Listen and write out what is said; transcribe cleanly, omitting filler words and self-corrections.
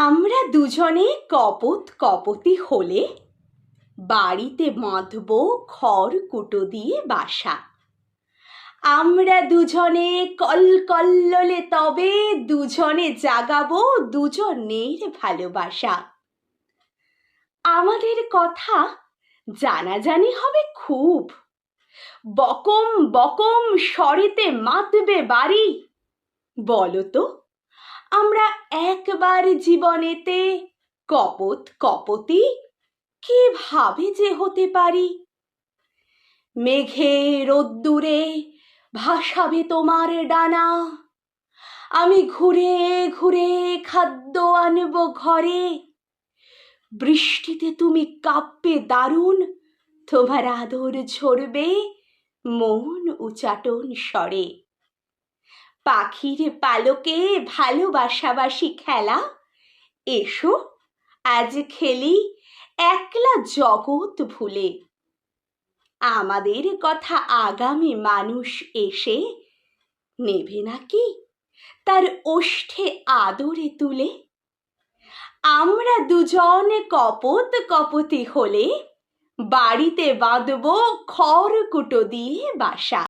আমরা দুজনে কপত কপতি হলে বাড়িতে বাঁধব খড়কুটো দিয়ে বাসা। আমরা দুজনে কলকল্লোলে তবে দুজনে জাগাবো দুজনের ভালোবাসা। আমাদের কথা জানাজানি হবে খুব, বকম বকম স্বরেতে মাতবে বাড়ি। বলো তো আমরা একবার জীবনেতে কপত কপতি কিভাবে যে হতে পারি? মেঘে রোদ্দুরে ভাসাবে তোমার ডানা, আমি ঘুরে ঘুরে খাদ্য আনব ঘরে। বৃষ্টিতে তুমি কাঁপবে দারুণ, তোমার আদর ঝরবে মন উচাটন স্বরে। পাখির পালকে ভালোবাসাবাসি খেলা, এসো আজ খেলি একলা জগৎ ভুলে। আমাদের কথা আগামী মানুষ এসে নেবে নাকি তার ওষ্ঠে আদরে তুলে? আমরা দুজন কপত কপতি হলে বাড়িতে বাঁধব খড়কুটো দিয়ে বাসা।